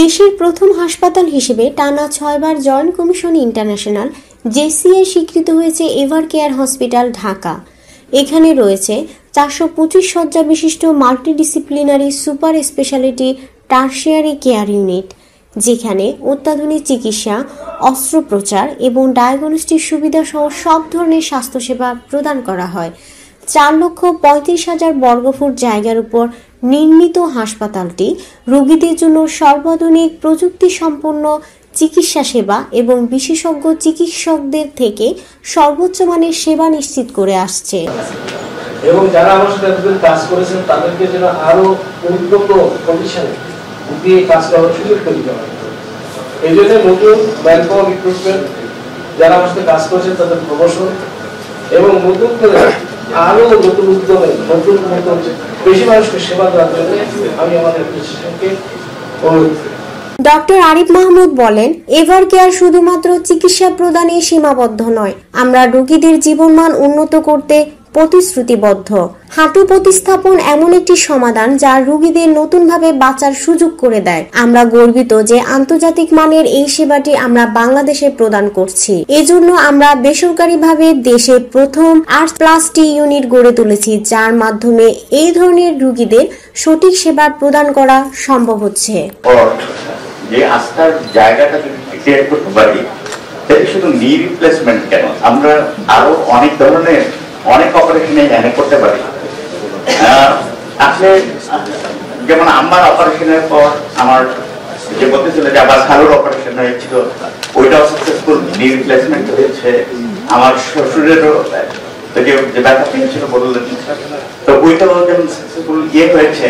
দেশের প্রথম হাসপাতাল হিসেবে টানা 6 বার জয়েন্ট কমিশন ইন্টারন্যাশনাল জেসিএ স্বীকৃত হয়েছে এভার কেয়ার হসপিটাল ঢাকা। এখানে রয়েছে 425 শয্যা বিশিষ্ট multidisciplinary super speciality tertiary care unit, যেখানে অত্যাধুনিক চিকিৎসা, অস্ত্রোপচার এবং ডায়াগনস্টিক সুবিধা সহ সব ধরনের স্বাস্থ্যসেবা প্রদান করা হয়। 4,35,000 বর্গফুট জায়গার উপর নির্মিত হাসপাতালটি রোগীদের জন্য সর্বাধুনিক প্রযুক্তি সম্পন্ন চিকিৎসা সেবা এবং বিশেষজ্ঞ চিকিৎসকদের থেকে সর্বোচ্চ মানের সেবা নিশ্চিত করে আসছে। এবং যারা আমার সাথে কাজ করেছেন তাদেরকে যেন আরো উন্নত কন্ডিশনে দিয়ে কাজ করার সুযোগ তৈরি করা হয়। এই জন্য নতুন ম্যানপাওয়ার রিক্রুটমেন্ট, যারা আমার সাথে কাজ করেছেন তাদের প্রমোশন এবং নতুন করে আরো নতুন উদ্যমে নতুন বেশি মানুষকে সেবা দেওয়ার জন্য আমি আমাদের প্রশাসনকে অনুরোধ করি। ডক্টর আরিফ মাহমুদ বলেন, এভার কেয়ার শুধুমাত্র চিকিৎসা প্রদানে সীমাবদ্ধ নয়, আমরা রোগীদের জীবনমান উন্নত করতে প্রতিশ্রুতিবদ্ধ। হাঁটু প্রতিস্থাপন এমন একটি সমাধান যা রোগীদের নতুনভাবে বাঁচার সুযোগ করে দেয়। আমরা গর্বিত যে আন্তর্জাতিক মানের এই সেবাটি আমরা বাংলাদেশে প্রদান করছি। এজন্য আমরা বেসরকারিভাবে দেশে প্রথম 8+T ইউনিট গড়ে তুলেছি, যার মাধ্যমে এই ধরনের রোগীদের সঠিক সেবা প্রদান করা সম্ভব হচ্ছে। যে আস্থার জায়গাটা যদি ক্রিয়েট করতে পারি, তাহলে শুধু নি রিপ্লেসমেন্ট কেন, আমরা আরো অনেক ধরনের অনেক অপারেশনে এনে করতে পারি। আসলে যেমন আমার অপারেশনের পর আমার যে বলতেছিল যে আবার ভালোর অপারেশন হয়েছিল, ওইটাও সাকসেসফুল, নি রিপ্লেসমেন্ট হয়েছে। আমার শ্বশুরেরও যে ব্যথা পেয়েছিল বললেন, তো ওইটাও যেমন সাকসেসফুল হয়েছে।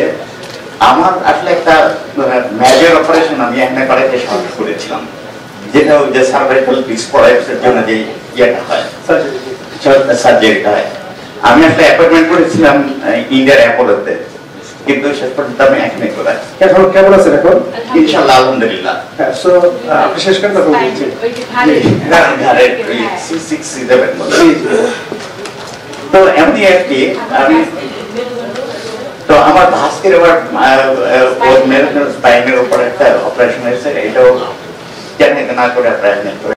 আমার আসলে একটা মেজর অপারেশন আমি এখানে বাড়িতে সাহায্য করেছিলাম, যেটা ওই যে সার্ভাইকাল ডিসপ্রলাইপসের জন্য যে ইয়েটা হয়, সার্জারিটা হয়। আমি একটা অ্যাপয়েন্টমেন্ট করেছিলাম ইন্ডিয়ার অ্যাপোলোতে, কিন্তু শেষ পর্যন্ত আমি এখানে করাই। এখন কেমন আছেন এখন? ইনশাআল্লাহ আলহামদুলিল্লাহ। সো আপনি শেষ করে কথা বলছেন তো এমনি আর কি। আমি তো আমার ভাস্কের এবার স্পাইনের উপর একটা অপারেশন হয়েছে, এটাও জানি না করে অপারেশন করে